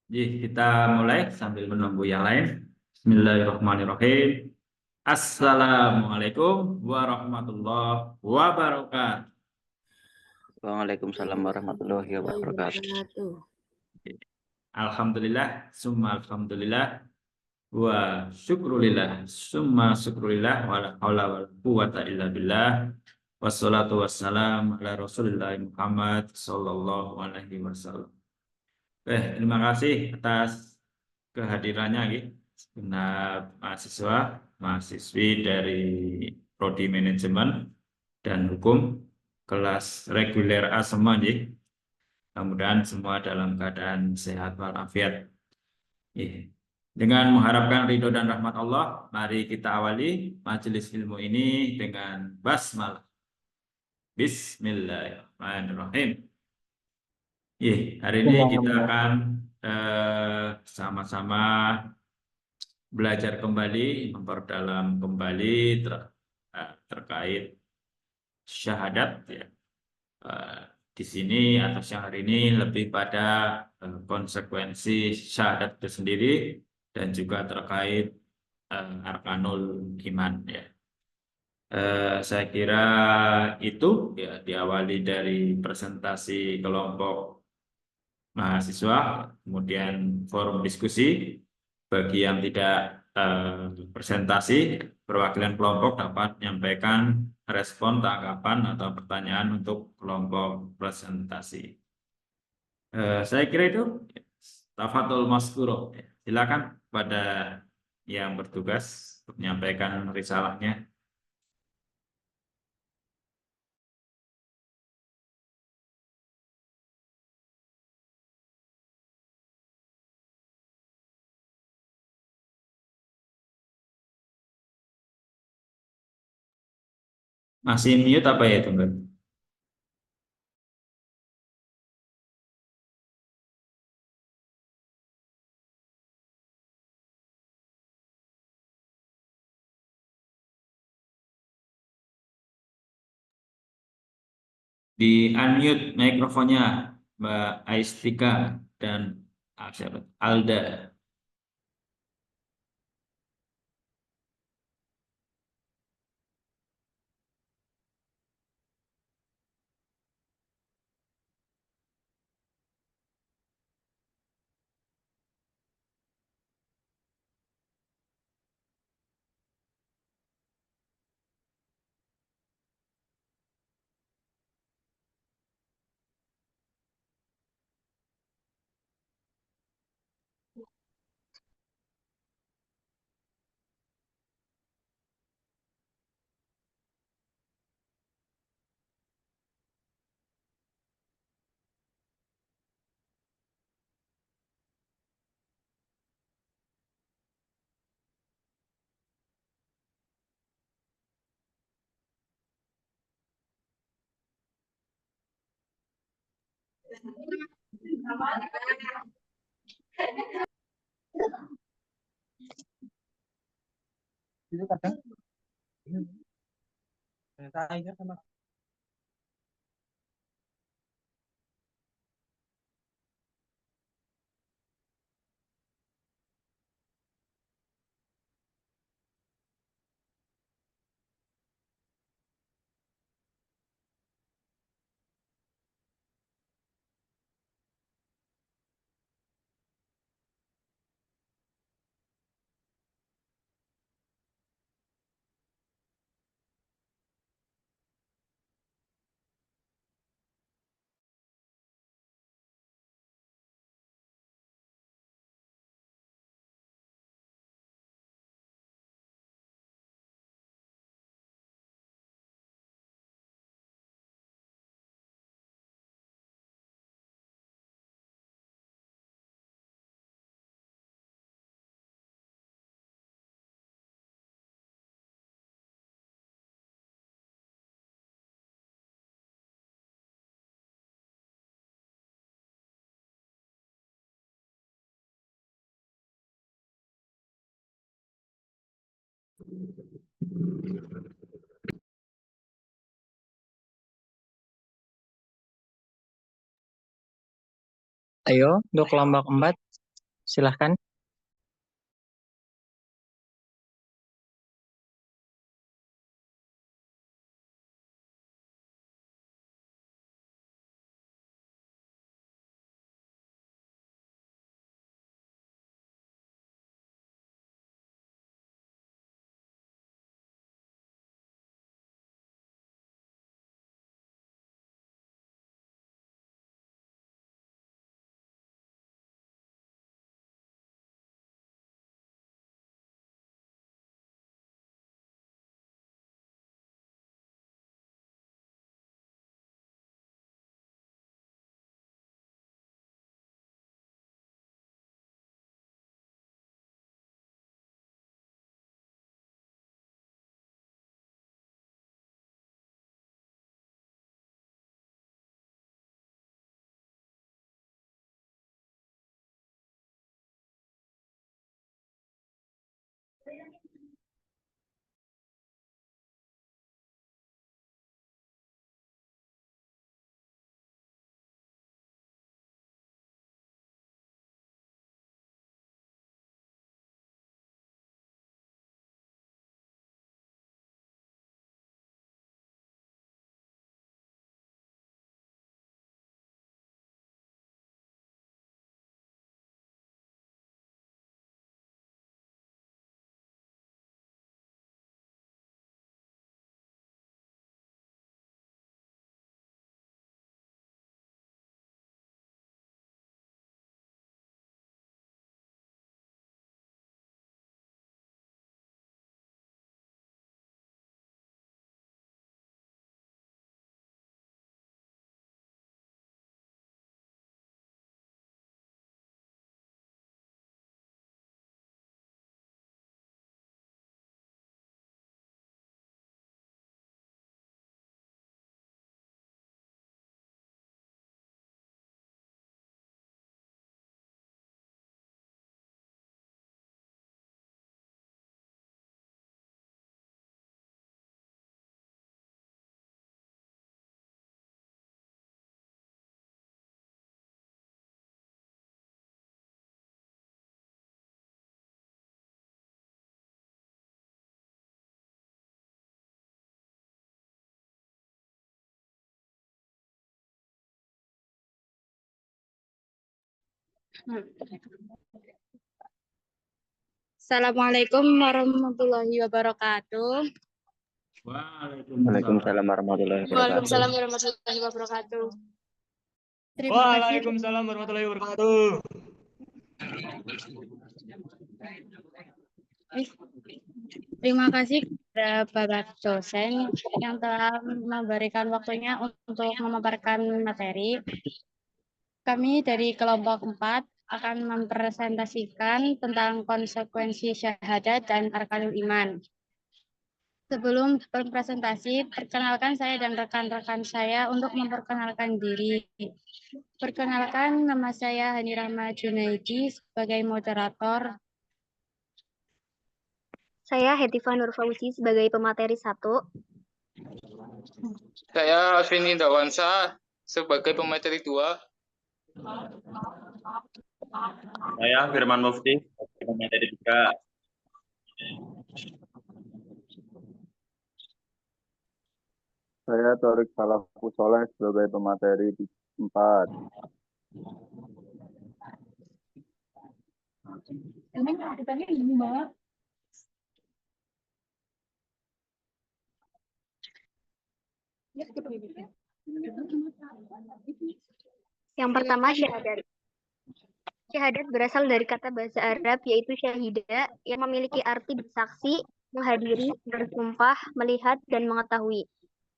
Kita mulai sambil menunggu yang lain. Bismillahirrahmanirrahim. Assalamualaikum warahmatullahi wabarakatuh. Waalaikumsalam warahmatullahi wabarakatuh. Alhamdulillah, summa alhamdulillah, wa syukrulillah, summa syukrulillah, wa la haula wa la quwata illa billah. Wassalatu wassalam ala Rasulillah Muhammad sallallahu alaihi wasallam. Terima kasih atas kehadirannya segenap mahasiswa, mahasiswi dari Prodi Manajemen dan Hukum kelas reguler A semua Mudah-mudahan semua dalam keadaan sehat walafiat. Dengan mengharapkan ridho dan rahmat Allah, mari kita awali majelis ilmu ini dengan basmalah. Bismillahirrahmanirrahim. Hari ini kita akan sama-sama belajar kembali, memperdalam kembali terkait syahadat di sini atau siang hari ini lebih pada konsekuensi syahadat itu sendiri dan juga terkait arkanul iman Saya kira itu diawali dari presentasi kelompok mahasiswa, kemudian forum diskusi. Bagi yang tidak presentasi, perwakilan kelompok dapat menyampaikan respon, tanggapan, atau pertanyaan untuk kelompok presentasi. Saya kira itu. Tafadhol maskuro. Silakan pada yang bertugas untuk menyampaikan risalahnya. Masih mute apa ya itu, Mbak? Di unmute mikrofonnya Mbak Aistika dan Alda. Itu kadang saya sama Ayo, untuk kelompok 4 Silahkan. Assalamualaikum warahmatullahi wabarakatuh. Waalaikumsalam warahmatullahi wabarakatuh. Waalaikumsalam warahmatullahi wabarakatuh. Waalaikumsalam warahmatullahi wabarakatuh. Terima kasih kepada Bapak dosen yang telah memberikan waktunya untuk memaparkan materi. Kami dari kelompok 4 akan mempresentasikan tentang konsekuensi syahadat dan arkanul iman. Sebelum berpresentasi, perkenalkan saya dan rekan-rekan saya untuk memperkenalkan diri. Perkenalkan, nama saya Hani Rahma Junaidi sebagai moderator. Saya Hetifah Nur Fauzi sebagai pemateri 1. Saya Aswini Dawansa sebagai pemateri 2. Saya Firman Mufti, pemateri 3. Saya Torik Salafus Soleh sebagai pemateri 4. Yang pertama, syahadat. Syahadat berasal dari kata bahasa Arab yaitu syahida yang memiliki arti bersaksi, menghadiri, bersumpah, melihat, dan mengetahui.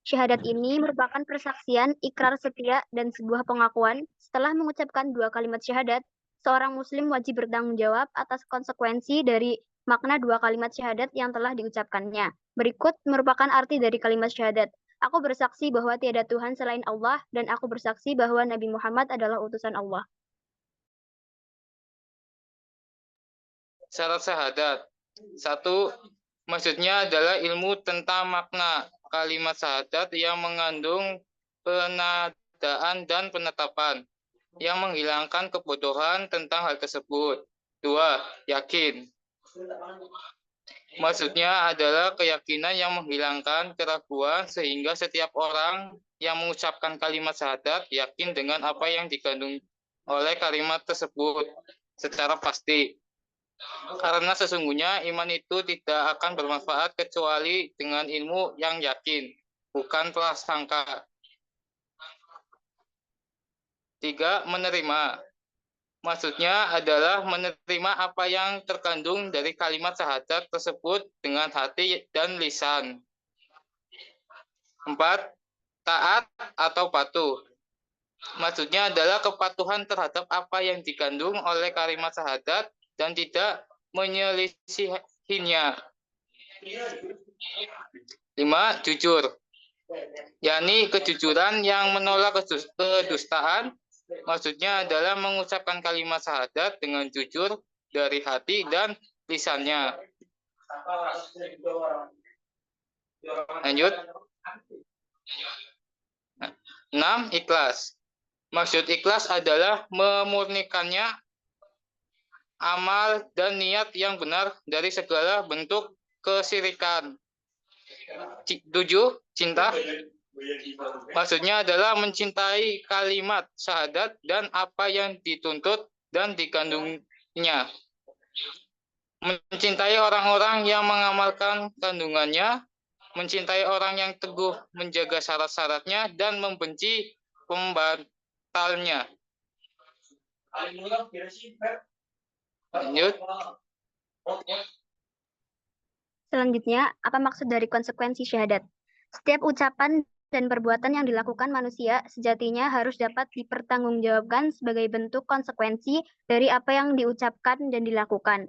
Syahadat ini merupakan persaksian, ikrar setia, dan sebuah pengakuan. Setelah mengucapkan 2 kalimat syahadat, seorang muslim wajib bertanggung jawab atas konsekuensi dari makna 2 kalimat syahadat yang telah diucapkannya. Berikut merupakan arti dari kalimat syahadat. Aku bersaksi bahwa tiada Tuhan selain Allah, dan aku bersaksi bahwa Nabi Muhammad adalah utusan Allah. Syarat syahadat. 1. Maksudnya adalah ilmu tentang makna kalimat syahadat yang mengandung penadaan dan penetapan yang menghilangkan kebodohan tentang hal tersebut. 2. Yakin. Maksudnya adalah keyakinan yang menghilangkan keraguan sehingga setiap orang yang mengucapkan kalimat syahadat yakin dengan apa yang dikandung oleh kalimat tersebut secara pasti. Karena sesungguhnya iman itu tidak akan bermanfaat kecuali dengan ilmu yang yakin, bukan prasangka. 3. Menerima. Maksudnya adalah menerima apa yang terkandung dari kalimat syahadat tersebut dengan hati dan lisan. 4. Taat atau patuh. Maksudnya adalah kepatuhan terhadap apa yang dikandung oleh kalimat syahadat dan tidak menyelisihinya. 5. Jujur. yakni kejujuran yang menolak kedustaan. Maksudnya adalah mengucapkan kalimat syahadat dengan jujur dari hati dan lisannya. Lanjut. 6. Ikhlas. Maksud ikhlas adalah memurnikannya amal dan niat yang benar dari segala bentuk kesyirikan. 7. Cinta. Maksudnya adalah mencintai kalimat syahadat dan apa yang dituntut dan dikandungnya. Mencintai orang-orang yang mengamalkan kandungannya, mencintai orang yang teguh menjaga syarat-syaratnya, dan membenci pembatalnya. Lanjut. Selanjutnya, apa maksud dari konsekuensi syahadat? Setiap ucapan dan perbuatan yang dilakukan manusia sejatinya harus dapat dipertanggungjawabkan sebagai bentuk konsekuensi dari apa yang diucapkan dan dilakukan.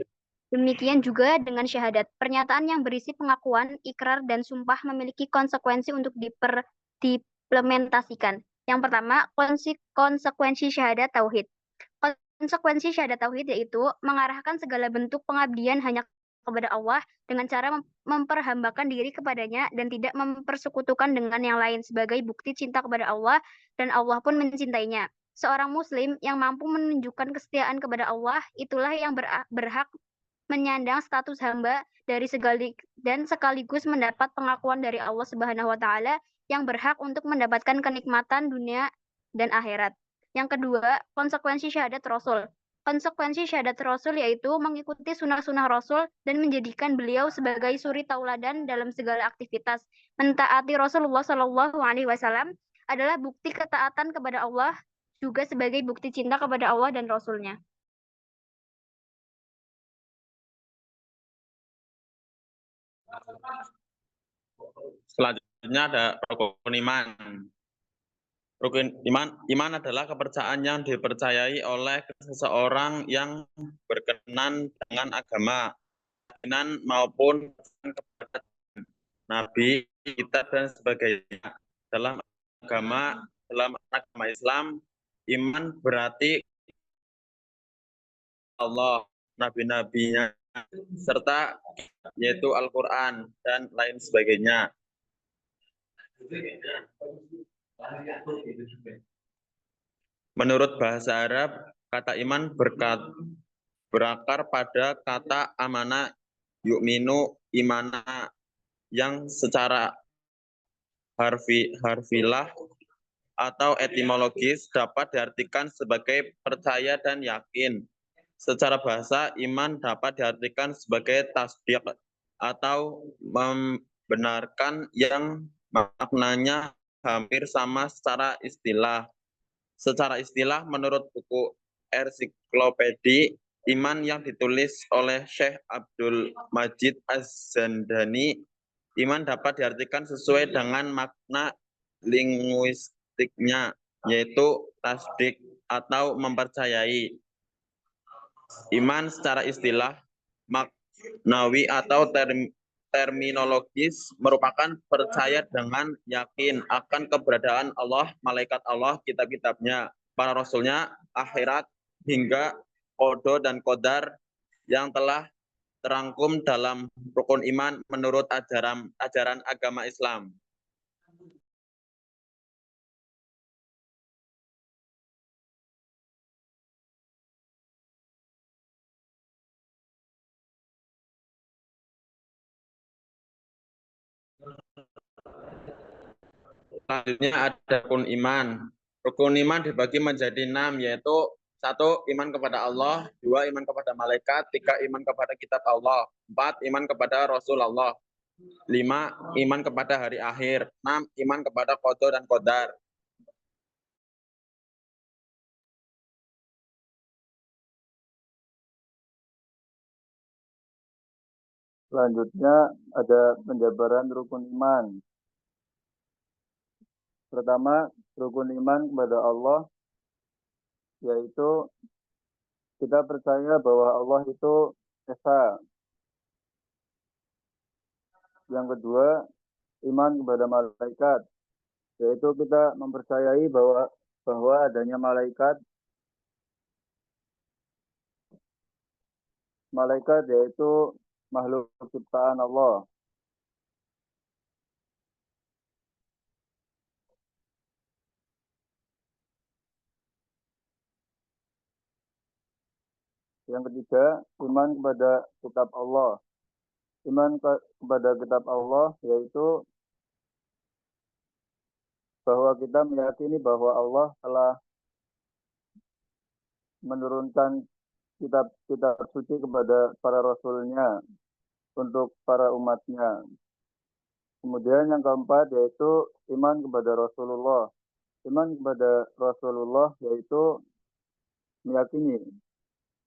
Demikian juga dengan syahadat. Pernyataan yang berisi pengakuan, ikrar, dan sumpah memiliki konsekuensi untuk diimplementasikan. Yang pertama, konsekuensi syahadat tauhid. Konsekuensi syahadat tauhid yaitu mengarahkan segala bentuk pengabdian hanya kepada Allah dengan cara memperhambakan diri kepadanya dan tidak mempersekutukan dengan yang lain sebagai bukti cinta kepada Allah dan Allah pun mencintainya. Seorang muslim yang mampu menunjukkan kesetiaan kepada Allah itulah yang berhak menyandang status hamba dari sekaligus mendapat pengakuan dari Allah Subhanahu wa taala yang berhak untuk mendapatkan kenikmatan dunia dan akhirat. Yang kedua, konsekuensi syahadat Rasul. Konsekuensi syahadat Rasul yaitu mengikuti sunnah-sunnah Rasul dan menjadikan beliau sebagai suri tauladan dalam segala aktivitas. Mentaati Rasulullah Shallallahu Alaihi Wasallam adalah bukti ketaatan kepada Allah, juga sebagai bukti cinta kepada Allah dan Rasulnya. Selanjutnya ada rukun iman. Rukun iman adalah kepercayaan yang dipercayai oleh seseorang yang berkenan dengan agama, keyakinan maupun kepada Nabi, kitab dan sebagainya. Dalam agama Islam, iman berarti Allah, nabi-nabinya, serta yaitu Al-Quran dan lain sebagainya. Menurut bahasa Arab, kata iman berakar pada kata amana yu'minu imana yang secara harfilah atau etimologis dapat diartikan sebagai percaya dan yakin. Secara bahasa, iman dapat diartikan sebagai tasdiq atau membenarkan yang maknanya hampir sama secara istilah. Secara istilah, menurut buku ensiklopedi iman yang ditulis oleh Syekh Abdul Majid Az-Zandani, iman dapat diartikan sesuai dengan makna linguistiknya, yaitu tasdik atau mempercayai. Iman secara istilah, maknawi atau terminologis merupakan percaya dengan yakin akan keberadaan Allah, malaikat Allah, kitab-kitabnya, para rasulnya, akhirat, hingga qada dan qadar yang telah terangkum dalam rukun iman menurut ajaran agama Islam. Selanjutnya ada rukun iman. Rukun iman dibagi menjadi 6, yaitu 1. Iman kepada Allah, 2. Iman kepada malaikat, 3. Iman kepada kitab Allah, 4. Iman kepada Rasulullah, 5. Iman kepada hari akhir, 6. Iman kepada qada dan qadar. Selanjutnya ada penjabaran rukun iman. Pertama, rukun iman kepada Allah, yaitu kita percaya bahwa Allah itu esa. Yang kedua, iman kepada malaikat, yaitu kita mempercayai bahwa adanya malaikat yaitu makhluk ciptaan Allah. Yang ketiga, iman kepada kitab Allah. Iman kepada kitab Allah yaitu bahwa kita meyakini bahwa Allah telah menurunkan kitab suci kepada para rasulnya untuk para umatnya. Kemudian yang keempat yaitu iman kepada Rasulullah. Iman kepada Rasulullah yaitu meyakini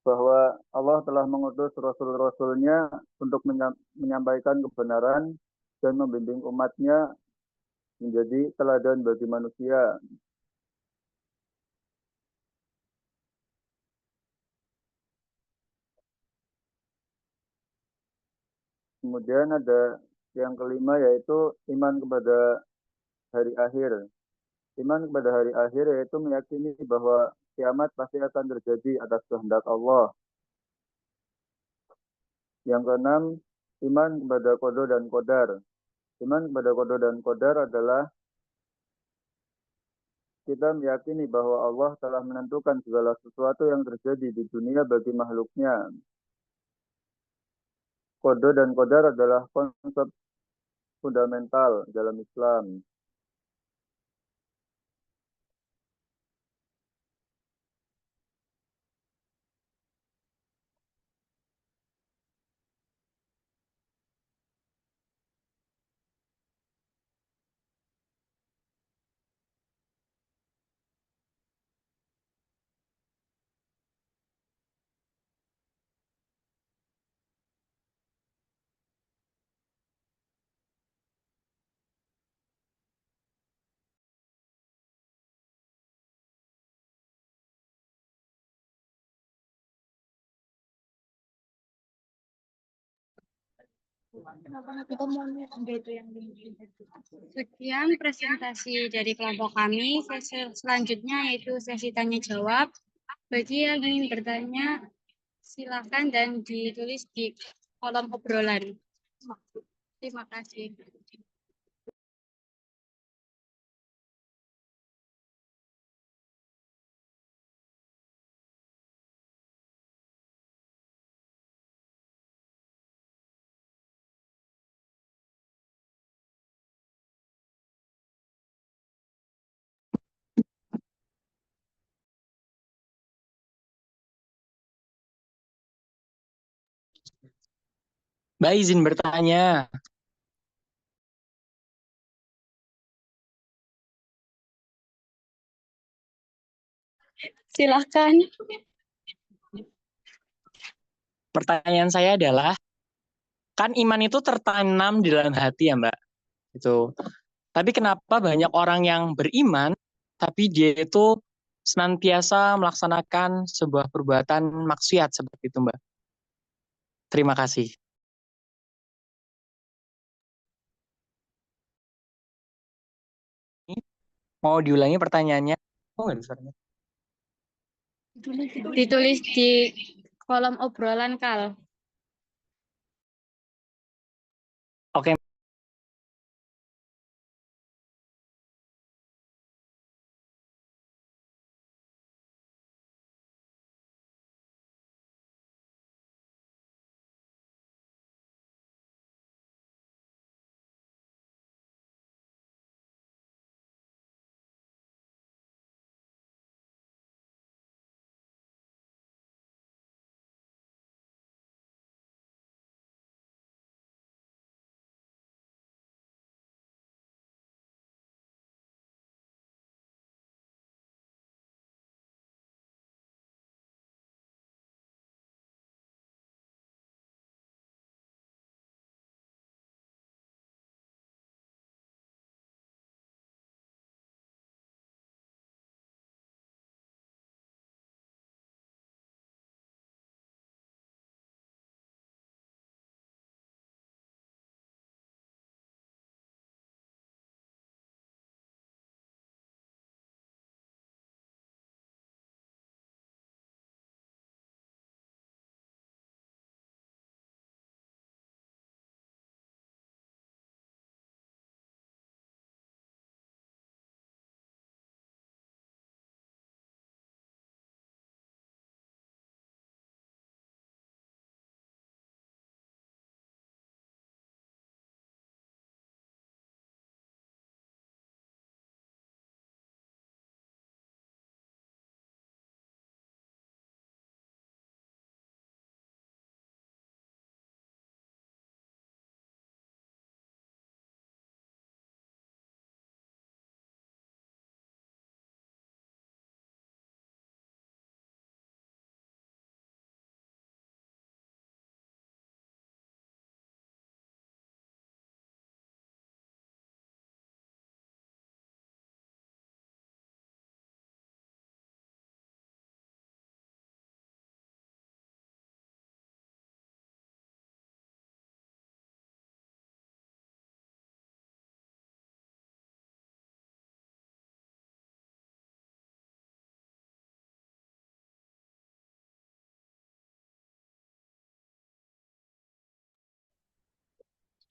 bahwa Allah telah mengutus Rasul-Rasulnya untuk menyampaikan kebenaran dan membimbing umatnya menjadi teladan bagi manusia. Kemudian ada yang kelima yaitu iman kepada hari akhir. Iman kepada hari akhir yaitu meyakini bahwa kiamat pasti akan terjadi atas kehendak Allah. Yang keenam, iman kepada qada dan qadar. Iman kepada qada dan qadar adalah kita meyakini bahwa Allah telah menentukan segala sesuatu yang terjadi di dunia bagi makhluknya. Qada dan qadar adalah konsep fundamental dalam Islam. Sekian presentasi dari kelompok kami. Sesi selanjutnya yaitu sesi tanya jawab. Bagi yang ingin bertanya, silakan dan ditulis di kolom obrolan. Terima kasih. Mbak izin bertanya. Silahkan. Pertanyaan saya adalah, kan iman itu tertanam di dalam hati ya Mbak. Itu. Tapi kenapa banyak orang yang beriman, tapi dia itu senantiasa melaksanakan sebuah perbuatan maksiat seperti itu Mbak. Terima kasih. Mau diulangi pertanyaannya? Oh, nggak ada suaranya. Ditulis di kolom obrolan, Kal. Oke,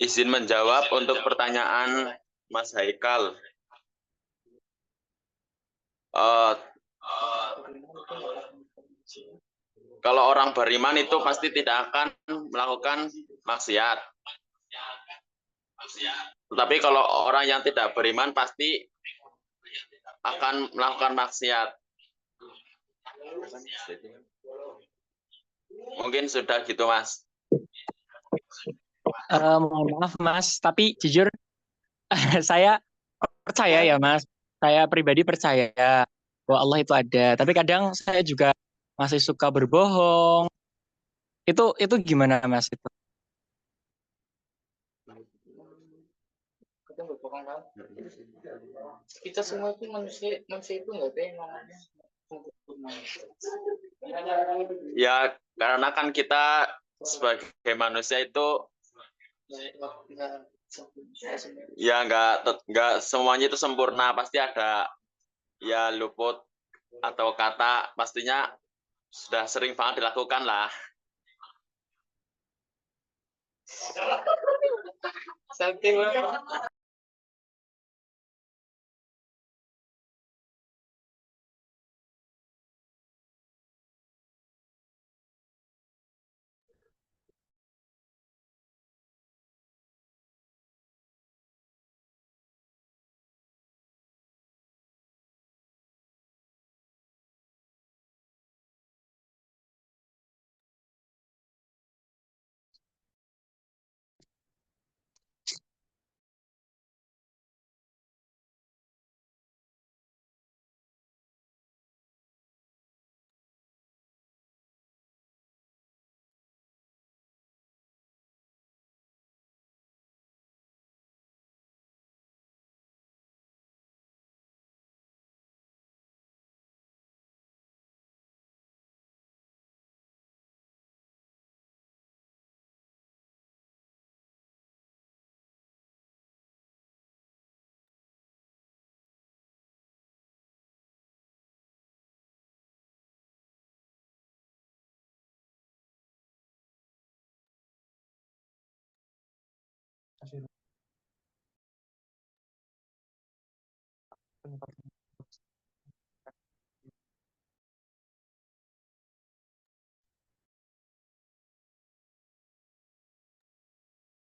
izin menjawab untuk pertanyaan Mas Haikal. Kalau orang beriman itu pasti tidak akan melakukan maksiat. Tetapi kalau orang yang tidak beriman pasti akan melakukan maksiat. Mungkin sudah gitu, Mas. Mohon maaf Mas, tapi jujur saya percaya ya Mas. Saya pribadi percaya bahwa Allah itu ada. Tapi kadang saya juga masih suka berbohong. Itu gimana Mas itu? Kita semua itu manusia itu nggak ada yang namanya sempurna. Ya, karena kan kita sebagai manusia itu ya nggak semuanya itu sempurna, pasti ada ya luput atau kata pastinya sudah sering banget dilakukan lah. Santai banget.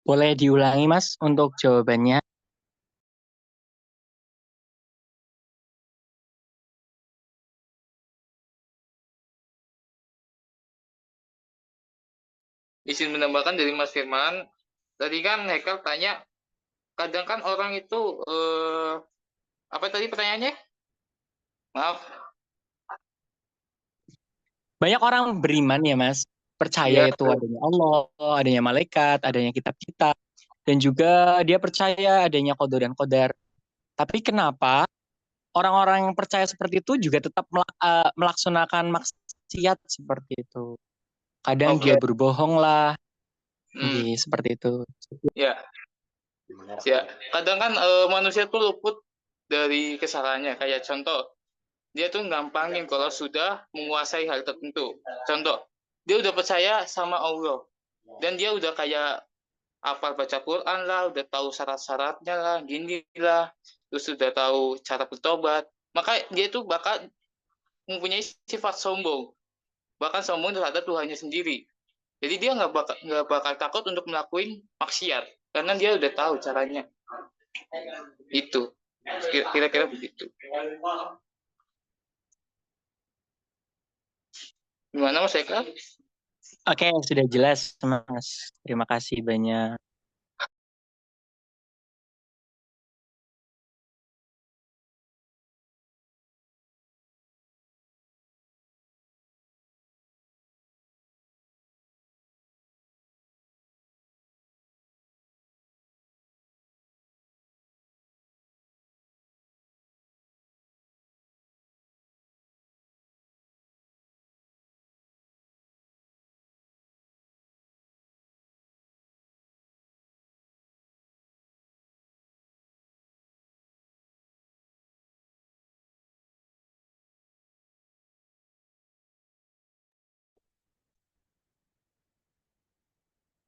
Boleh diulangi Mas untuk jawabannya? Izin menambahkan dari Mas Firman, tadi kan Haikal tanya, kadang kan orang itu apa tadi pertanyaannya? Maaf. Banyak orang beriman ya Mas, percaya Iya. itu adanya Allah, adanya malaikat, adanya kitab-kitab, dan juga dia percaya adanya qada dan qadar. Tapi kenapa orang-orang yang percaya seperti itu juga tetap melaksanakan maksiat seperti itu? Kadang Oke. dia berbohong lah, Hmm. seperti itu. Ya. Ya. Kadang kan manusia tuh luput dari kesalahannya. Kayak contoh, dia tuh gampangin kalau sudah menguasai hal tertentu. Contoh, dia udah percaya sama Allah dan dia udah kayak hafal baca Quran lah, udah tahu syarat-syaratnya lah, gini lah, terus udah tahu cara bertobat. Maka dia tuh bakal mempunyai sifat sombong, bahkan sombong terhadap Tuhannya sendiri. Jadi dia nggak bakal takut untuk melakukan maksiat karena dia udah tahu caranya. Itu kira-kira begitu. Gimana Mas Eka? Oke, sudah jelas Mas. Terima kasih banyak.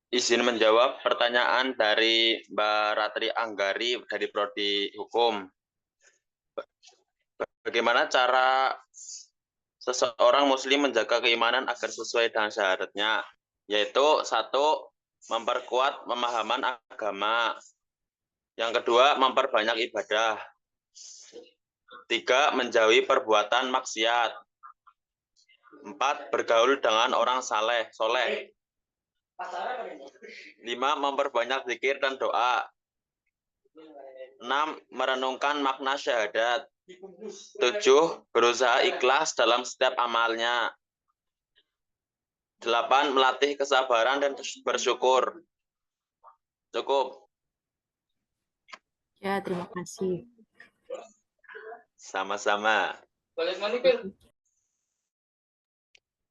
izin menjawab pertanyaan dari Mbak Ratri Anggari dari Prodi Hukum. Bagaimana cara seseorang muslim menjaga keimanan agar sesuai dengan syahadatnya? Yaitu satu, memperkuat pemahaman agama. Yang kedua, memperbanyak ibadah. Tiga, menjauhi perbuatan maksiat. Empat, bergaul dengan orang soleh. Lima, memperbanyak zikir dan doa. 6. Merenungkan makna syahadat. 7. Berusaha ikhlas dalam setiap amalnya. 8. Melatih kesabaran dan bersyukur. Cukup. Ya, terima kasih. Sama-sama. Balik mana ke?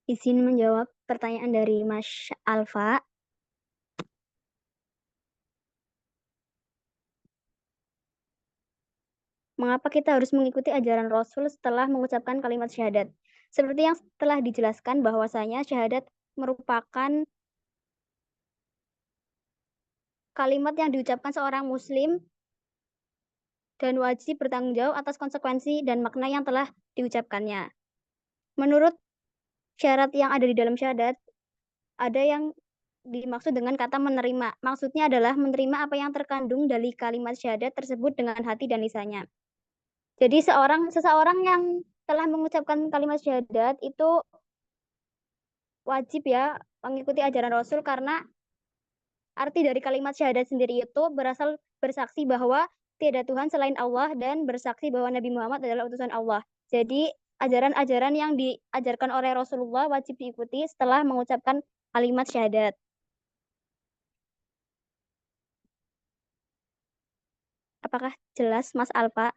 Izin menjawab pertanyaan dari Mas Alfa. Mengapa kita harus mengikuti ajaran Rasul setelah mengucapkan kalimat syahadat? Seperti yang telah dijelaskan bahwasanya syahadat merupakan kalimat yang diucapkan seorang muslim dan wajib bertanggung jawab atas konsekuensi dan makna yang telah diucapkannya. Menurut syarat yang ada di dalam syahadat, ada yang dimaksud dengan kata menerima. Maksudnya adalah menerima apa yang terkandung dari kalimat syahadat tersebut dengan hati dan lisannya. Jadi seseorang yang telah mengucapkan kalimat syahadat itu wajib ya mengikuti ajaran Rasul karena arti dari kalimat syahadat sendiri itu berasal bersaksi bahwa tiada Tuhan selain Allah dan bersaksi bahwa Nabi Muhammad adalah utusan Allah. Jadi ajaran-ajaran yang diajarkan oleh Rasulullah wajib diikuti setelah mengucapkan kalimat syahadat. Apakah jelas, Mas Alfa?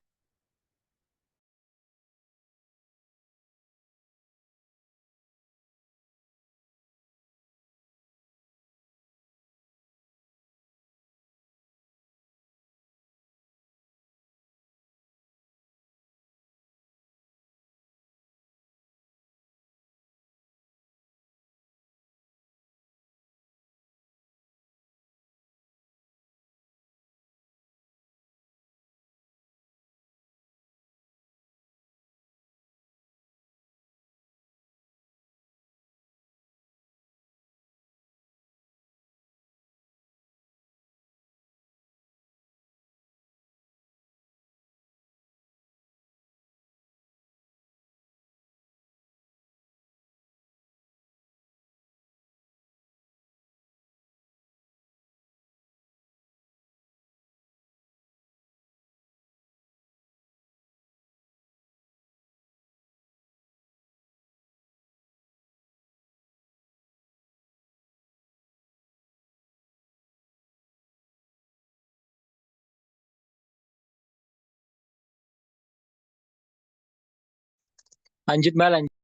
Lanjut, Mbak, lanjut.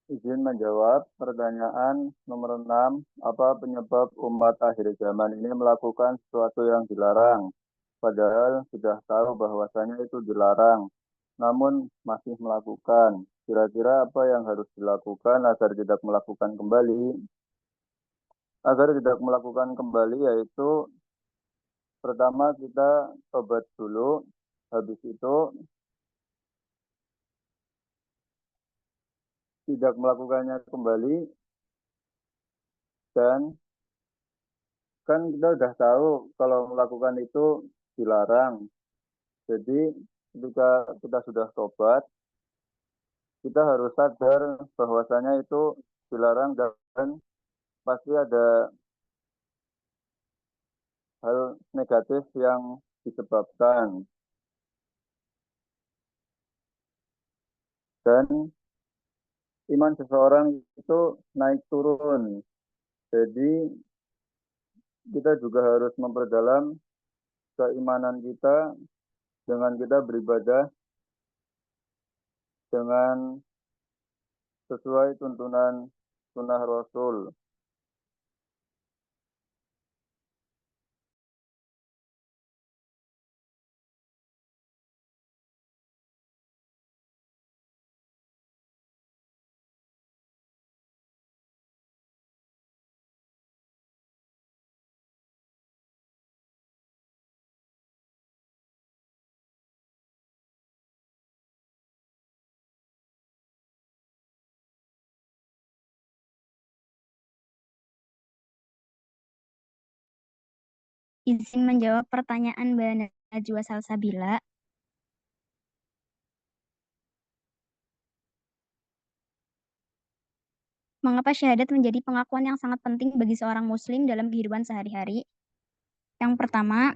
Izin menjawab pertanyaan nomor 6. Apa penyebab umat akhir zaman ini melakukan sesuatu yang dilarang? Padahal sudah tahu bahwasanya itu dilarang, namun masih melakukan. Kira-kira apa yang harus dilakukan agar tidak melakukan kembali? Agar tidak melakukan kembali yaitu pertama kita tobat dulu, habis itu tidak melakukannya kembali, dan kan kita udah tahu kalau melakukan itu dilarang. Jadi ketika kita sudah tobat, kita harus sadar bahwasanya itu dilarang dan pasti ada hal negatif yang disebabkan. Dan iman seseorang itu naik turun. Jadi kita juga harus memperdalam keimanan kita dengan kita beribadah dengan sesuai tuntunan sunnah Rasul. Izin menjawab pertanyaan Mbak Najwa Salsabila. Mengapa syahadat menjadi pengakuan yang sangat penting bagi seorang muslim dalam kehidupan sehari-hari? Yang pertama,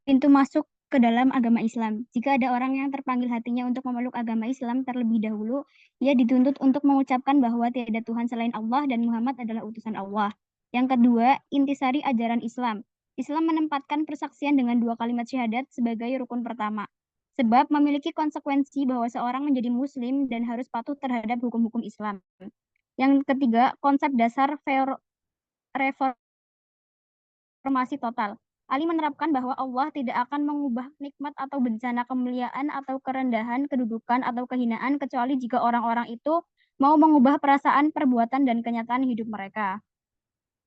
pintu masuk ke dalam agama Islam. Jika ada orang yang terpanggil hatinya untuk memeluk agama Islam terlebih dahulu, ia dituntut untuk mengucapkan bahwa tiada Tuhan selain Allah dan Muhammad adalah utusan Allah. Yang kedua, intisari ajaran Islam. Islam menempatkan persaksian dengan 2 kalimat syahadat sebagai rukun pertama. Sebab memiliki konsekuensi bahwa seorang menjadi muslim dan harus patuh terhadap hukum-hukum Islam. Yang ketiga, konsep dasar reformasi total. Ali menerapkan bahwa Allah tidak akan mengubah nikmat atau bencana kemuliaan atau kerendahan, kedudukan, atau kehinaan kecuali jika orang-orang itu mau mengubah perasaan, perbuatan, dan kenyataan hidup mereka.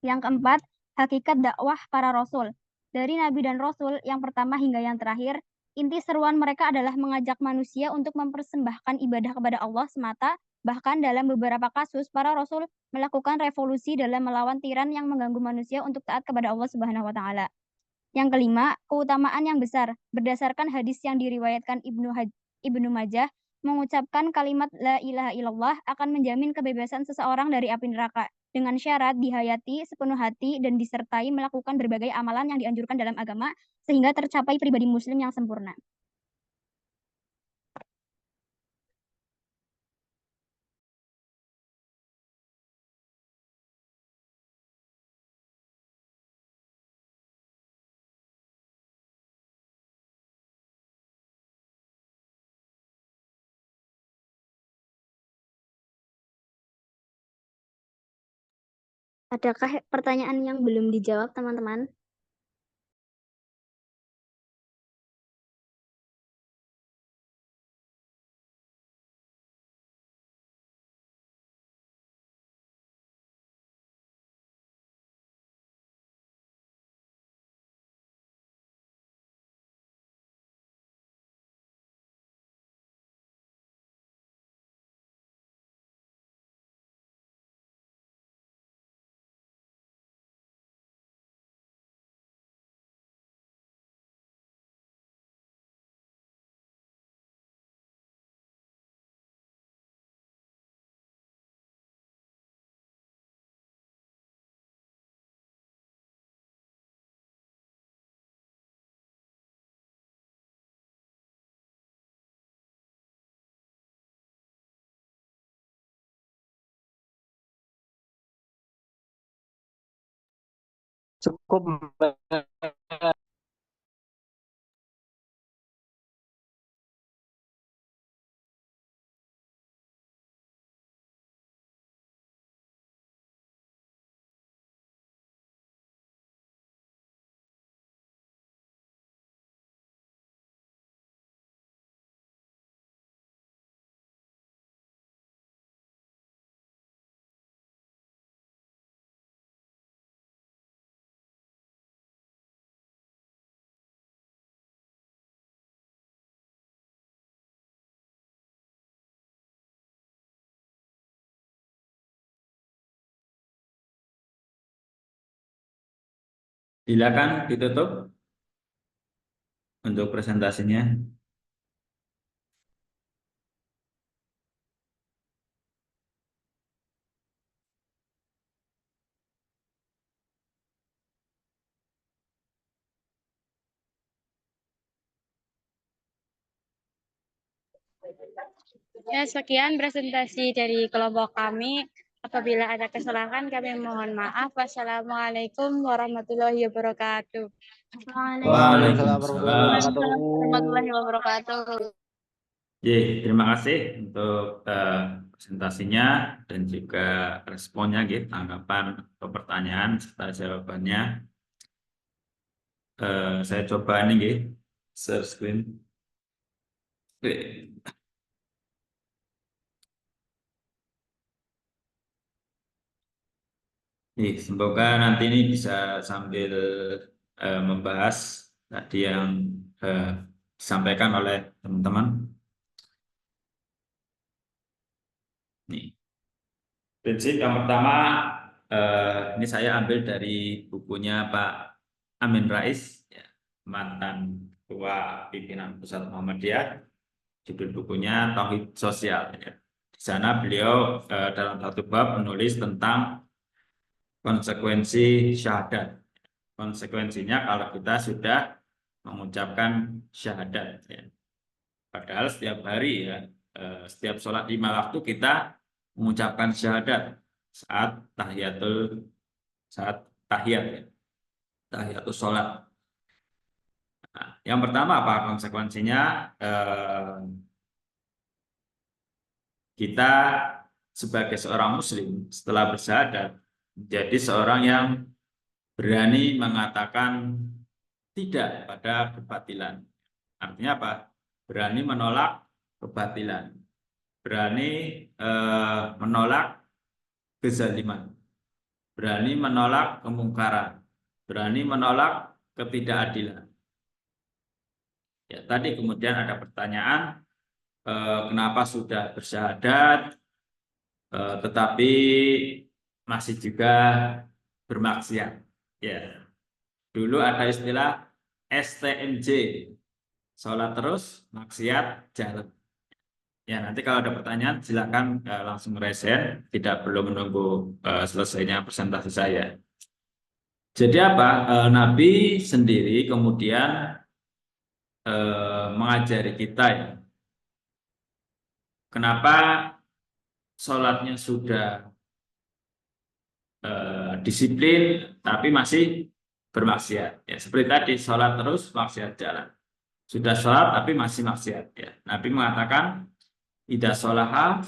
Yang keempat, hakikat dakwah para rasul. Dari nabi dan rasul yang pertama hingga yang terakhir, inti seruan mereka adalah mengajak manusia untuk mempersembahkan ibadah kepada Allah semata. Bahkan dalam beberapa kasus, para rasul melakukan revolusi dalam melawan tiran yang mengganggu manusia untuk taat kepada Allah Subhanahu wa taala. Yang kelima, keutamaan yang besar. Berdasarkan hadis yang diriwayatkan Ibnu Majah, mengucapkan kalimat la ilaha illallah akan menjamin kebebasan seseorang dari api neraka dengan syarat dihayati sepenuh hati dan disertai melakukan berbagai amalan yang dianjurkan dalam agama sehingga tercapai pribadi muslim yang sempurna. Adakah pertanyaan yang belum dijawab, teman-teman? Cukup, Mbak. Silakan ditutup untuk presentasinya. Ya, sekian presentasi dari kelompok kami. Apabila ada kesalahan, kami mohon maaf. Wassalamualaikum warahmatullahi wabarakatuh. Waalaikumsalam. warahmatullahi wabarakatuh. Terima kasih untuk presentasinya dan juga responnya, tanggapan atau pertanyaan serta jawabannya. Saya coba ini, share screen. Semoga nanti ini bisa sambil membahas tadi yang disampaikan oleh teman-teman. Prinsip yang pertama, ini saya ambil dari bukunya Pak Amin Rais, mantan Ketua Pimpinan Pusat Muhammadiyah. Judul bukunya Tauhid Sosial. Di sana beliau dalam satu bab menulis tentang konsekuensi syahadat. Konsekuensinya kalau kita sudah mengucapkan syahadat. Padahal setiap hari setiap sholat 5 waktu kita mengucapkan syahadat saat tahiyatul sholat. Nah, yang pertama apa konsekuensinya? Kita sebagai seorang muslim setelah bersyahadat menjadi seorang yang berani mengatakan tidak pada kebatilan. Artinya apa? Berani menolak kebatilan, berani menolak kezaliman, berani menolak kemungkaran, berani menolak ketidakadilan. Ya, tadi kemudian ada pertanyaan, kenapa sudah bersyahadat tetapi masih juga bermaksiat? Ya, dulu ada istilah STMJ, sholat terus, maksiat jalan. Ya, nanti kalau ada pertanyaan silakan langsung resen, tidak perlu menunggu selesainya presentasi saya. Jadi apa? Nabi sendiri kemudian mengajari kita, ya, kenapa sholatnya sudah disiplin tapi masih bermaksiat. Ya, seperti tadi, sholat terus, maksiat jalan. Sudah sholat tapi masih maksiat. Ya. Nabi mengatakan, ida sholaha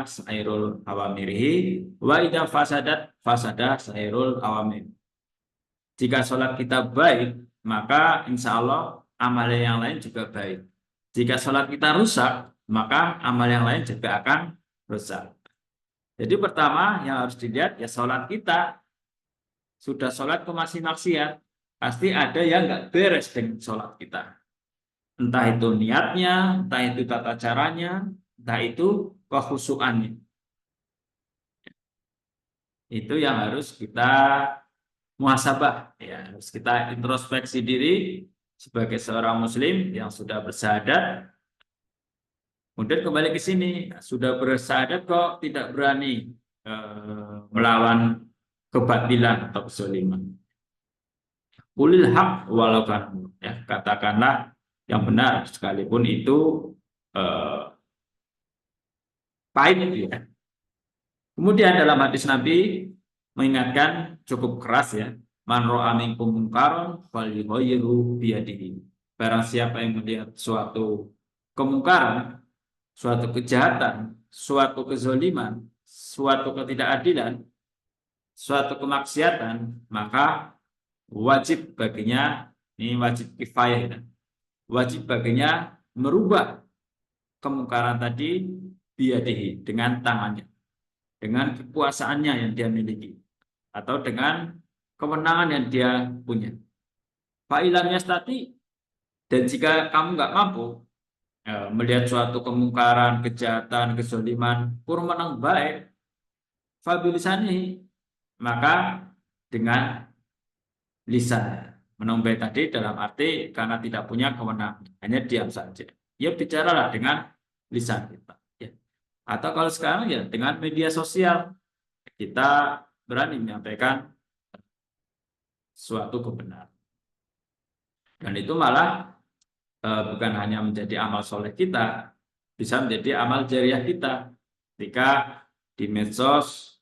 sairul awamirihi wa ida fasada sairul awamir. Jika sholat kita baik, maka insya Allah amal yang lain juga baik. Jika sholat kita rusak, maka amal yang lain juga akan rusak. Jadi pertama yang harus dilihat, ya sholat kita. Sudah sholat kok masih maksiat, pasti ada yang nggak beres dengan sholat kita. Entah itu niatnya, entah itu tata caranya, entah itu kekhusyuannya. Itu yang harus kita muhasabah, ya, harus kita introspeksi diri sebagai seorang muslim yang sudah bersyahadat. Kemudian kembali ke sini, sudah bersyahadat kok tidak berani melawan kebatilan atau kezaliman. Qulil haq walau kan, ya, katakanlah yang benar sekalipun itu pahit, ya. Kemudian dalam hadis Nabi mengingatkan cukup keras, ya, man ra'a minkum munkaran falyughayyirhu biyadihi. Barang siapa yang melihat suatu kemungkaran, suatu kejahatan, suatu kezaliman, suatu ketidakadilan, suatu kemaksiatan, maka wajib baginya, ini wajib kifayah, ya, wajib baginya merubah kemungkaran tadi biyadihi, dengan tangannya, dengan kekuasaannya yang dia miliki, atau dengan kewenangan yang dia punya. Fa'ilam yastati, dan jika kamu nggak mampu melihat suatu kemungkaran, kejahatan, kezaliman, kurang menang baik, fabilisani, maka dengan lisan. Menombai tadi dalam arti karena tidak punya kewenangan, hanya diam saja. Ya bicaralah dengan lisan kita. Ya. Atau kalau sekarang ya dengan media sosial kita berani menyampaikan suatu kebenaran. Dan itu malah bukan hanya menjadi amal soleh kita, bisa menjadi amal jariah kita. Ketika di medsos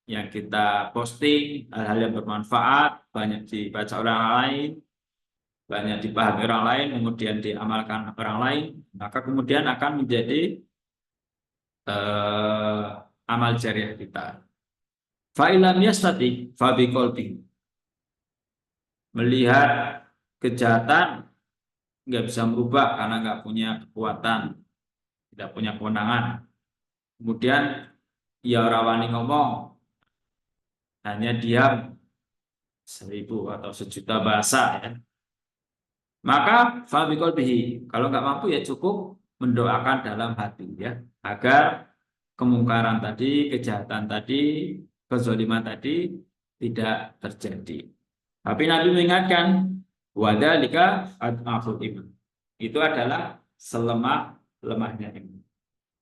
yang kita posting hal-hal yang bermanfaat, banyak dibaca orang lain, banyak dipahami orang lain, kemudian diamalkan orang lain, maka kemudian akan menjadi amal jariah kita. Fa'ilam yastati fabiqolbi. Melihat kejahatan nggak bisa merubah karena nggak punya kekuatan, tidak punya kewenangan. Kemudian ya rawani ngomong, hanya diam 1000 atau 1.000.000 bahasa ya. Maka fabiqolbihi, kalau nggak mampu ya cukup mendoakan dalam hati ya, agar kemungkaran tadi, kejahatan tadi, kezaliman tadi tidak terjadi. Tapi Nabi mengingatkan, wadzalika adhaful iman. Itu adalah selemah-lemahnya iman.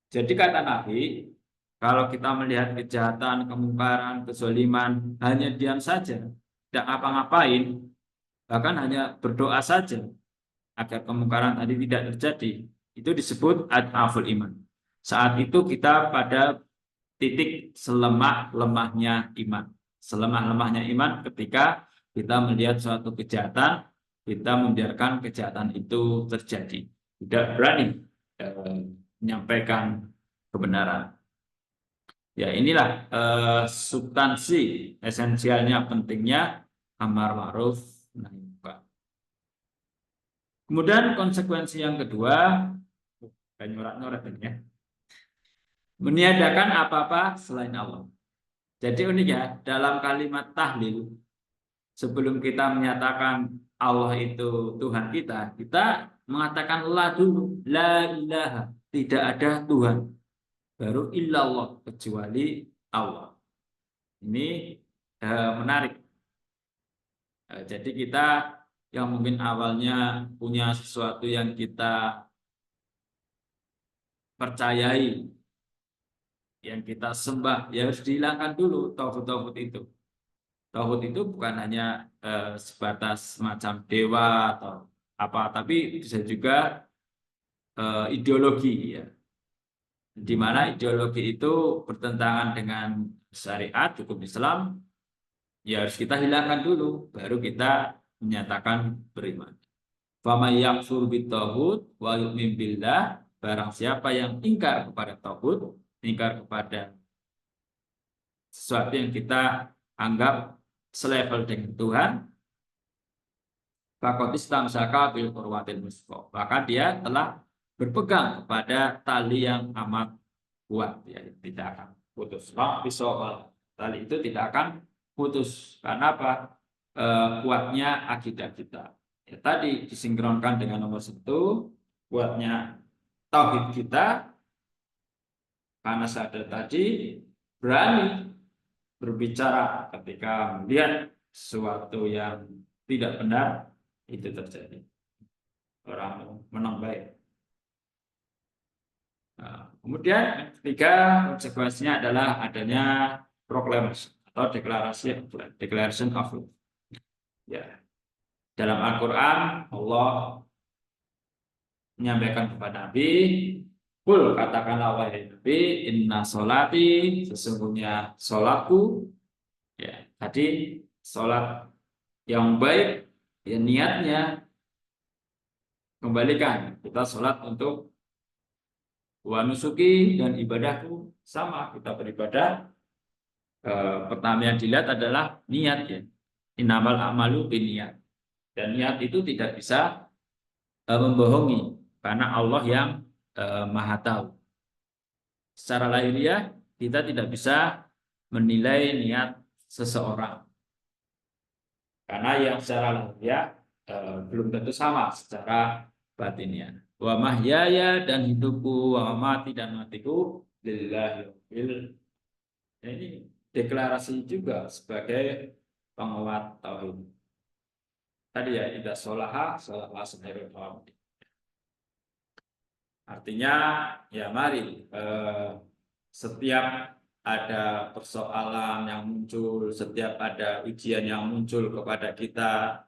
Jadi kata Nabi, kalau kita melihat kejahatan, kemungkaran, kezaliman, hanya diam saja, tidak ngapa-ngapain, bahkan hanya berdoa saja agar kemungkaran tadi tidak terjadi, itu disebut adhaful iman. Saat itu kita pada titik selemah-lemahnya iman. Selemah-lemahnya iman ketika kita melihat suatu kejahatan, kita membiarkan kejahatan itu terjadi. Tidak berani menyampaikan kebenaran. Ya inilah substansi esensialnya pentingnya amar ma'ruf nahi munkar. Kemudian konsekuensi yang kedua, nyorak-nyorak ini ya, meniadakan apa-apa selain Allah. Jadi unik ya, dalam kalimat tahlil, sebelum kita menyatakan Allah itu Tuhan kita, kita mengatakan la dulu, la ilaha, tidak ada Tuhan, baru illallah, kecuali Allah. Ini menarik. Jadi kita yang mungkin awalnya punya sesuatu yang kita percayai, yang kita sembah, ya harus dihilangkan dulu tauhid-tauhid itu. Tauhid itu bukan hanya sebatas semacam dewa atau apa, tapi bisa juga ideologi ya. Di mana ideologi itu bertentangan dengan syariat hukum Islam, ya harus kita hilangkan dulu, baru kita menyatakan beriman. Faman yakfur bitaghut wa yu'min billah, barang siapa yang ingkar kepada tauhid, ingkar kepada sesuatu yang kita anggap selevel dengan Tuhan, faqad istamsaka bil qurwatil wuthqa, maka dia telah berpegang kepada tali yang amat kuat, ya, tidak akan putus. Tali itu tidak akan putus. Karena apa? Kuatnya akidah kita. Ya, tadi disinkronkan dengan nomor 1, kuatnya tauhid kita, karena sadar tadi berani berbicara ketika melihat sesuatu yang tidak benar itu terjadi. Orang menang baik. Nah, kemudian ketiga konsekuensinya adalah adanya proklamasi atau declaration of love. Ya. Dalam Al-Quran Allah menyampaikan kepada Nabi, kul, katakanlah wahai Nabi, inna sholati, sesungguhnya sholatku, ya tadi sholat yang baik, ya niatnya kembalikan kita sholat untuk wa nusuki, dan ibadahku sama, kita beribadah. Pertama yang dilihat adalah niat ya. Innamal a'malu binniyat. Dan niat itu tidak bisa membohongi, karena Allah yang Maha tahu. Secara lahiriah kita tidak bisa menilai niat seseorang, karena yang secara lahiriah belum tentu sama secara batinnya. Wa mahyaya, dan hidupku, wa mamati, dan matiku lillahi rabbil. Ini deklarasi juga sebagai penguat tauhid. tadi ya, idza sholaha sairul qawm. Artinya ya mari setiap ada persoalan yang muncul, setiap ada ujian yang muncul kepada kita,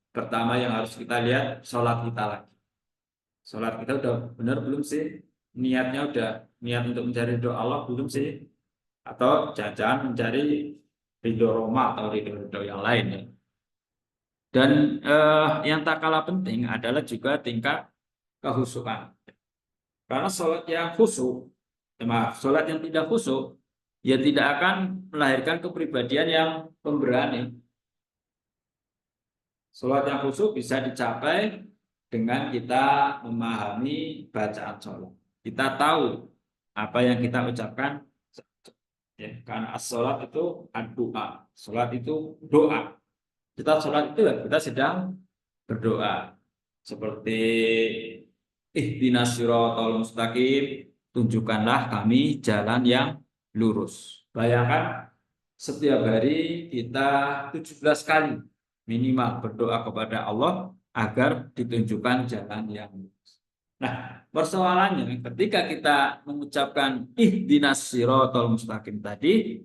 pertama yang harus kita lihat sholat kita lagi. Sholat kita udah benar belum sih? Niatnya udah niat untuk mencari ridho Allah belum sih? Atau jangan mencari ridho Roma atau ridho yang lain ya. Dan yang tak kalah penting adalah juga tingkat kehusukan. Karena sholat yang khusyuk, sholat yang tidak khusyuk, ya tidak akan melahirkan kepribadian yang pemberani. Sholat yang khusyuk bisa dicapai dengan kita memahami bacaan sholat. Kita tahu apa yang kita ucapkan. Ya, karena sholat itu doa. Sholat itu doa. Kita sholat itu kita sedang berdoa. Seperti ihdinas siratal mustaqim, tunjukkanlah kami jalan yang lurus. Bayangkan setiap hari kita 17 kali minimal berdoa kepada Allah agar ditunjukkan jalan yang lurus. Nah, persoalannya ketika kita mengucapkan ihdinas siratal mustaqim tadi,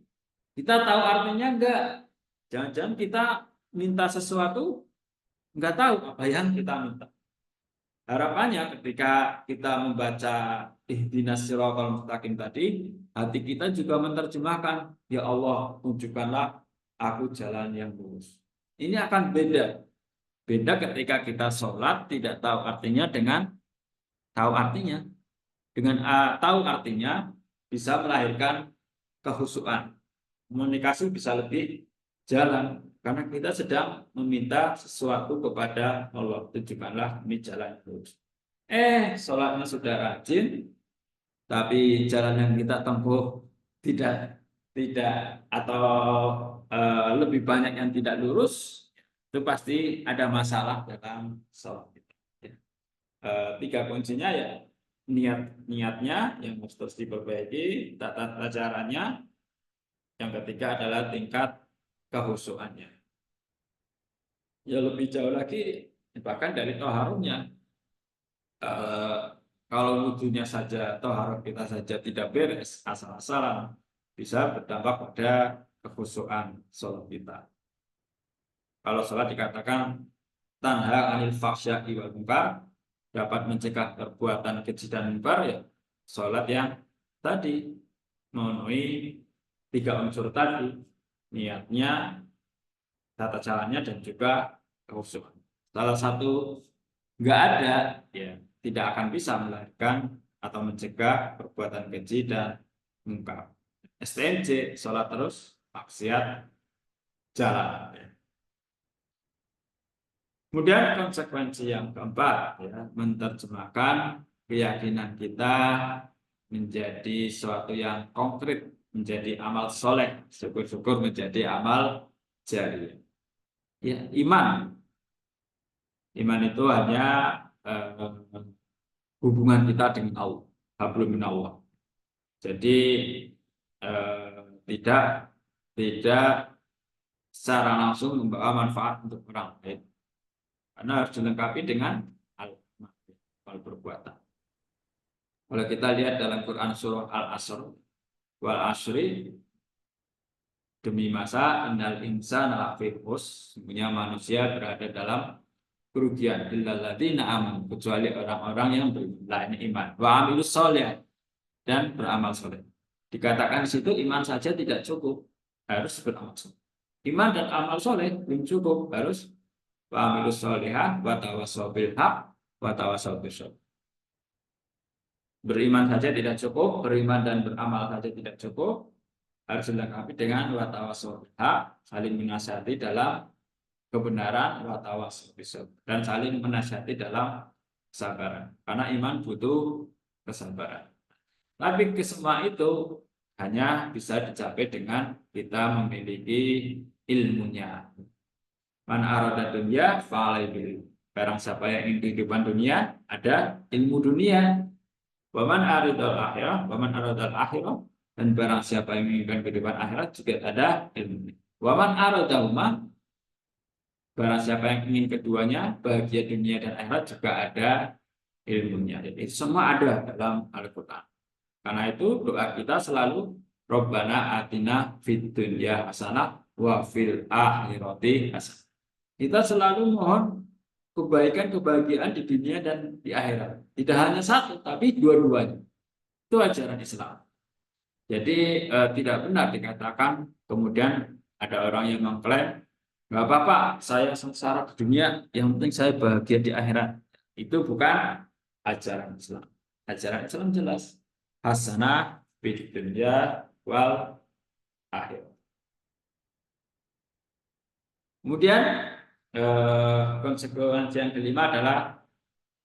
kita tahu artinya enggak? Jangan-jangan kita minta sesuatu enggak tahu apa yang kita minta. Harapannya ketika kita membaca ihdinas siratal mustaqim tadi, hati kita juga menerjemahkan, ya Allah, tunjukkanlah aku jalan yang lurus. Ini akan beda. Beda ketika kita sholat tidak tahu artinya dengan tahu artinya. Dengan tahu artinya bisa melahirkan kehusuan. Komunikasi bisa lebih jalan. Karena kita sedang meminta sesuatu kepada Allah. Tunjukkanlah ini jalan lurus. Sholatnya sudah rajin, tapi jalan yang kita tempuh tidak atau lebih banyak yang tidak lurus, itu pasti ada masalah dalam sholat kita. 3 kuncinya ya niatnya yang harus terus diperbaiki, tata caranya. Yang ketiga adalah tingkat kehusuannya. Ya lebih jauh lagi bahkan dari toharunya. Kalau wudhunya saja, toharuh kita saja tidak beres, asal-asalan, bisa berdampak pada kehusuan sholat kita. Kalau sholat dikatakan tanha anil fahsya'i wal munkar, dapat mencegah perbuatan keji dan munkar, ya sholat yang tadi memenuhi 3 unsur tadi, niatnya, tata caranya, dan juga kehusuan. Salah satu nggak ada, ya tidak akan bisa melahirkan atau mencegah perbuatan keji dan munkar. STMJ, sholat terus, maksiat jalan. Kemudian konsekuensi yang keempat, ya, menerjemahkan keyakinan kita menjadi sesuatu yang konkret, menjadi amal soleh, syukur-syukur menjadi amal jariah. Ya, iman itu hanya hubungan kita dengan Allah, hablum minallah. Jadi tidak secara langsung membawa manfaat untuk orang lain, karena harus dilengkapi dengan hal perbuatan. Kalau kita lihat dalam Quran surah Al-Asr, wal asri, demi masa innal insana lafi khusr, sesungguhnya manusia berada dalam kerugian, illal ladzina amanu, kecuali orang-orang yang beriman, iman, wa amilus sholih, dan beramal soleh. Dikatakan di situ iman saja tidak cukup, harus beramal soleh. Iman dan amal soleh belum cukup, harus wa amilus sholihah wa tawassaw bil haq wa tawassaw bis sabr. Beriman saja tidak cukup, beriman dan beramal saja tidak cukup, harus dilengkapi dengan wa tawassaw bil haq, saling menasihati dalam kebenaran, wa tawassaw bis sabr, dan saling menasihati dalam kesabaran. Karena iman butuh kesabaran. Tapi kesemua itu hanya bisa dicapai dengan kita memiliki ilmunya. Man arada dunya fa'alaihi. Barang siapa yang ingin kehidupan dunia, ada ilmu dunia. Wa man aradal akhirah, dan barang siapa yang menginginkan kehidupan akhirat juga ada ilmu. Wa man aradahuma, Barang siapa yang ingin keduanya, bahagia dunia dan akhirat, juga ada ilmunya. Jadi semua ada dalam Al-Quran. Karena itu doa kita selalu Rabbana atina fid dunya hasanah wa fil akhirati hasanah. Kita selalu mohon kebaikan, kebahagiaan di dunia dan di akhirat. Tidak hanya satu, tapi dua-duanya. Itu ajaran Islam. Jadi tidak benar dikatakan kemudian ada orang yang mengklaim, nggak apa-apa, saya sengsara di dunia, yang penting saya bahagia di akhirat. Itu bukan ajaran Islam. Ajaran Islam jelas. Hasanah fid dunya wal akhirat. Kemudian konsekuensi yang kelima adalah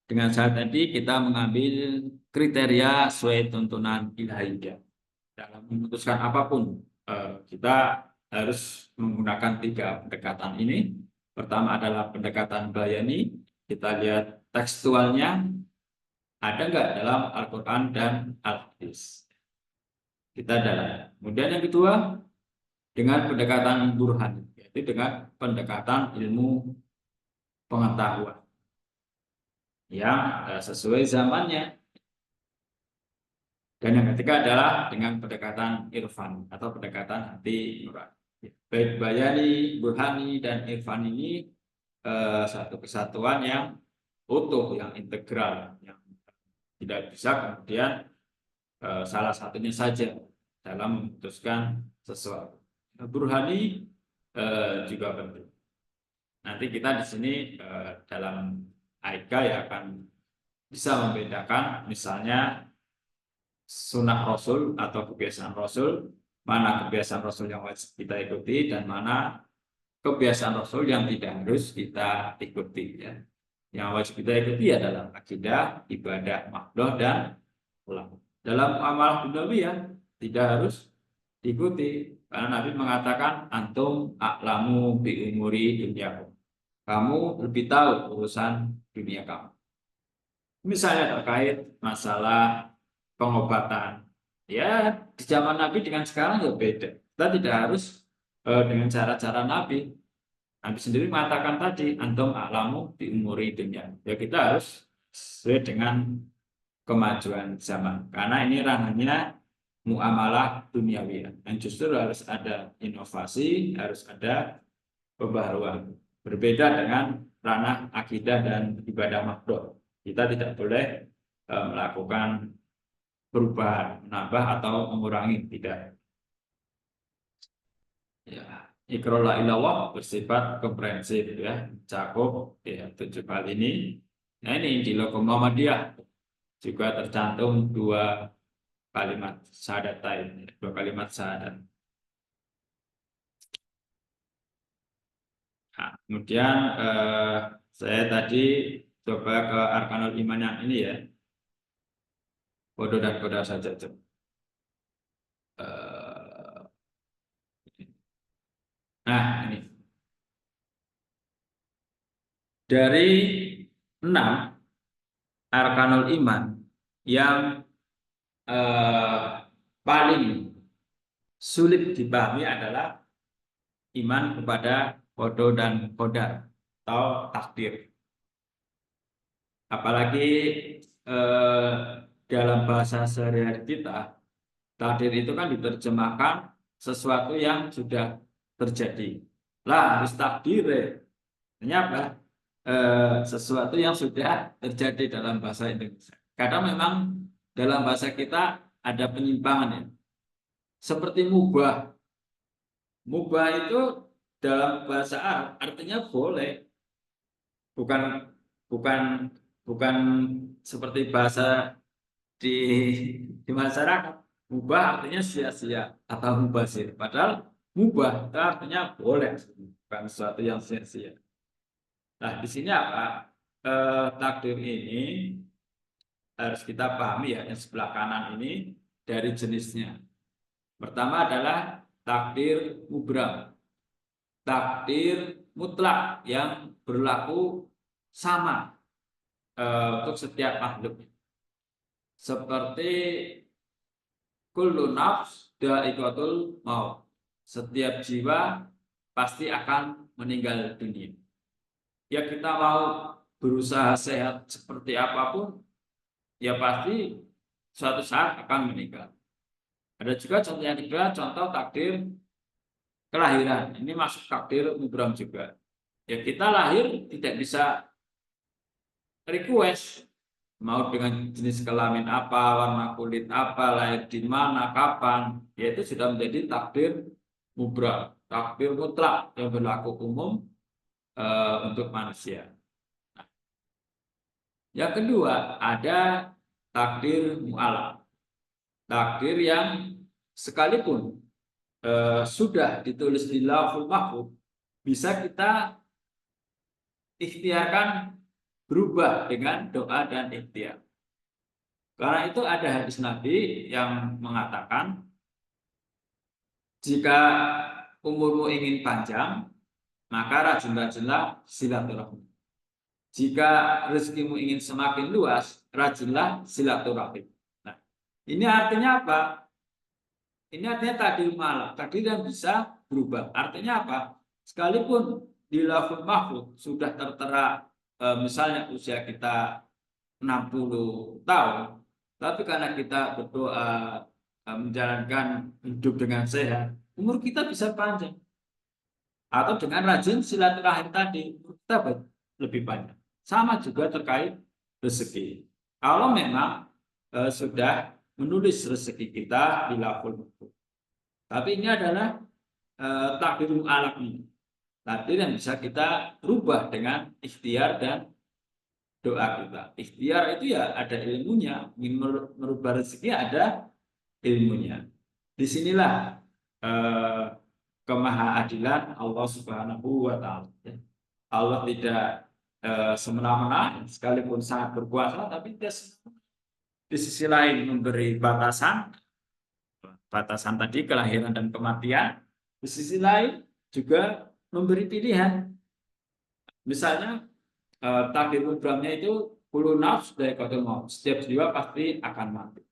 dengan saat tadi kita mengambil kriteria sesuai tuntunan ilahiyah. Dalam memutuskan apapun, kita harus menggunakan 3 pendekatan ini. Pertama adalah pendekatan bayani. Kita lihat tekstualnya, ada nggak dalam Al-Quran dan Al-Hadis. Kita dalam. Kemudian yang kedua, dengan pendekatan burhan, yaitu dengan pendekatan ilmu pengetahuan yang sesuai zamannya. Dan yang ketiga adalah dengan pendekatan irfan atau pendekatan hati nurani. Baik bayani, burhani, dan irfan ini satu kesatuan yang utuh, yang integral, yang tidak bisa kemudian salah satunya saja dalam memutuskan sesuatu. Burhani juga penting. Nanti kita di sini dalam AIKA ya akan bisa membedakan misalnya sunnah Rasul atau kebiasaan Rasul, mana kebiasaan Rasul yang wajib kita ikuti dan mana kebiasaan Rasul yang tidak harus kita ikuti. Ya. Yang wajib kita ikuti adalah akidah, ibadah, makhluk, dan ulama. Dalam amal duniawi ya tidak harus diikuti, karena Nabi mengatakan antum a'lamu bi umuri dunyakum. Kamu lebih tahu urusan dunia kamu. Misalnya terkait masalah pengobatan, ya di zaman Nabi dengan sekarang ya beda. Kita tidak harus dengan cara-cara Nabi. Nabi sendiri mengatakan tadi antum a'lamu bi umuri dunya. Ya kita harus sesuai dengan kemajuan zaman. Karena ini ranahnya muamalah duniawi. Dan justru harus ada inovasi, harus ada pembaharuan. Berbeda dengan ranah akidah dan ibadah makhluk. Kita tidak boleh melakukan perubahan, menambah atau mengurangi, tidak. Ya, Iqra la ilallah bersifat komprehensif ya, cakup ya 7 hal ini. Nah ini di logo Muhammadiyah juga tercantum 2 kalimat syahadatain, 2 kalimat syahadat. Nah, kemudian saya tadi coba ke Arkanul Iman yang ini ya. Kodo dan koda saja. Nah, ini. Dari 6 Arkanul Iman yang paling sulit dipahami adalah iman kepada kodo dan kodar atau takdir. Apalagi dalam bahasa sehari-hari kita, takdir itu kan diterjemahkan sesuatu yang sudah terjadi. Lah, harus takdir. Ternyata sesuatu yang sudah terjadi dalam bahasa Indonesia. Kadang memang dalam bahasa kita ada penyimpangan ya. Seperti mubah. Mubah itu dalam bahasa Arab artinya boleh. Bukan seperti bahasa di masyarakat. Mubah artinya sia-sia atau mubazir. Padahal mubah itu artinya boleh, bukan sesuatu yang sia-sia. Nah, di sini apa? Takdir ini harus kita pahami ya, yang sebelah kanan ini dari jenisnya. Pertama adalah takdir mubram. Takdir mutlak yang berlaku sama untuk setiap makhluk. Seperti kullu nafs dha'iqatul maut. Setiap jiwa pasti akan meninggal dunia. ya kita mau berusaha sehat seperti apapun, ya pasti suatu saat akan meninggal. Ada juga contoh yang kedua, contoh takdir kelahiran. Ini masuk takdir mubram juga. Ya kita lahir tidak bisa request mau dengan jenis kelamin apa, warna kulit apa, lahir di mana, kapan, yaitu sudah menjadi takdir mubram, takdir mutlak yang berlaku umum untuk manusia. Yang kedua ada takdir mu'alaq, takdir yang sekalipun sudah ditulis di Lauhul Mahfuz, bisa kita ikhtiarkan berubah dengan doa dan ikhtiar. Karena itu ada hadis Nabi yang mengatakan, jika umurmu ingin panjang, maka rajin-rajinlah silaturahmi. Jika rezekimu ingin semakin luas, rajinlah silaturahmi. Nah, ini artinya apa? Ini artinya takdir mu'alaq, takdir yang bisa berubah. Artinya apa? Sekalipun di Lauhul Mahfuz sudah tertera misalnya usia kita 60 tahun, tapi karena kita berdoa menjalankan hidup dengan sehat, umur kita bisa panjang. Atau dengan rajin silaturahim tadi, kita lebih panjang. Sama juga terkait rezeki. Kalau memang sudah menulis rezeki kita di Lauhul Mahfuz. Tapi ini adalah takdir mu'alaq ini. Takdir yang bisa kita rubah dengan ikhtiar dan doa kita. Ikhtiar itu ya ada ilmunya, ingin merubah rezeki ada ilmunya. Disinilah kemahaadilan Allah Subhanahu wa Ta'ala. Allah tidak semena-mena, sekalipun sangat berkuasa, tapi dia di sisi lain memberi batasan tadi kelahiran dan kematian. Di sisi lain juga memberi pilihan. Misalnya takdir mubramnya itu kullu nafs dha'iqatul maut, setiap jiwa pasti akan mati.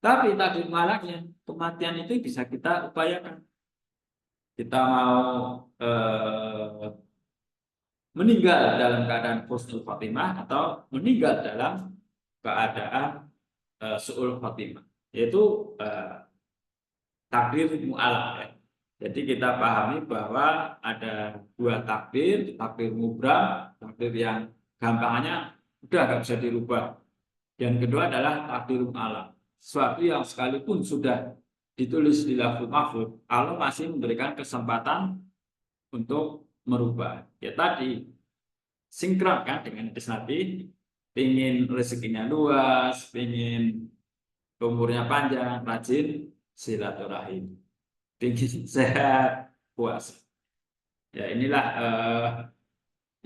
Tapi takdir mu'alaqnya, kematian itu bisa kita upayakan. Kita mau meninggal dalam keadaan husnul khatimah atau meninggal dalam keadaan su'ul khatimah, yaitu takdir mu'alaq ya. Jadi kita pahami bahwa ada dua takdir, takdir mubram, takdir yang gampangnya udah nggak bisa dirubah. Dan kedua adalah takdir mu'alaq, sesuatu yang sekalipun sudah ditulis di Lauhul Mahfuz, Allah masih memberikan kesempatan untuk merubah. Ya tadi sinkronkan dengan hadis Nabi, ingin rezekinya luas, ingin umurnya panjang, rajin silaturahim, ingin sehat, puasa. Ya inilah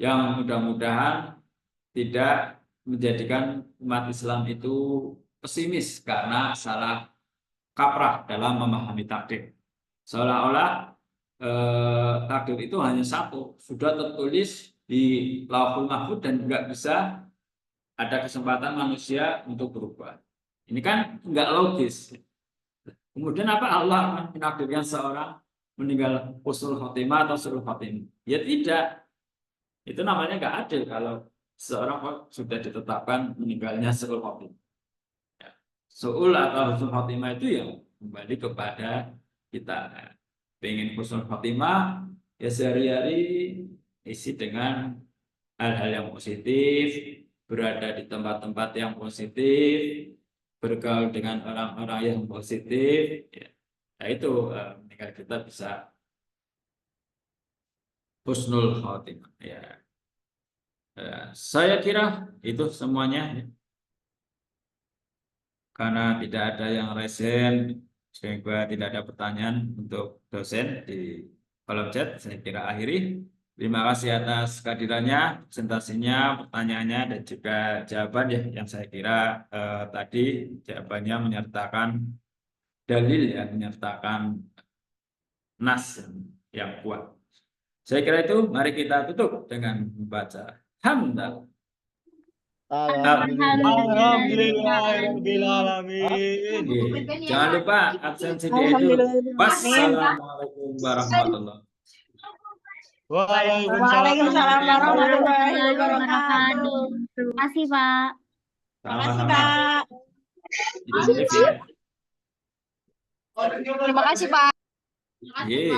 yang mudah-mudahan tidak menjadikan umat Islam itu pesimis karena salah kaprah dalam memahami takdir. Seolah-olah takdir itu hanya satu, sudah tertulis di Lauhul Mahfuz dan nggak bisa ada kesempatan manusia untuk berubah. Ini kan nggak logis. Kemudian apa Allah akan menakdirkan seorang meninggal husnul khotimah atau su'ul khotimah? Ya tidak. Itu namanya nggak adil kalau seorang sudah ditetapkan meninggalnya su'ul khotimah. Ya. Su'ul atau husnul khotimah itu yang kembali kepada kita. Pengen husnul khotimah, ya sehari-hari isi dengan hal-hal yang positif, berada di tempat-tempat yang positif, bergaul dengan orang-orang yang positif, ya. Nah itu meninggal kita bisa husnul khotimah. Ya. Saya kira itu semuanya, ya. Karena tidak ada yang resen, sehingga tidak ada pertanyaan untuk dosen di kolom chat, saya kira akhiri. Terima kasih atas kehadirannya, presentasinya, pertanyaannya, dan juga jawaban ya, yang saya kira tadi jawabannya menyertakan dalil ya, menyertakan nas yang kuat. Saya kira itu, mari kita tutup dengan membaca hamdalillah. Alhamdulillahirobbilalamin. Jangan lupa absensi di edu. Wassalamualaikum warahmatullahi wabarakatuh. Waalaikumsalam warahmatullahi wabarakatuh. Terima kasih, Pak. Sama-sama. Inovatif ya. Terima kasih, Pak. Ye.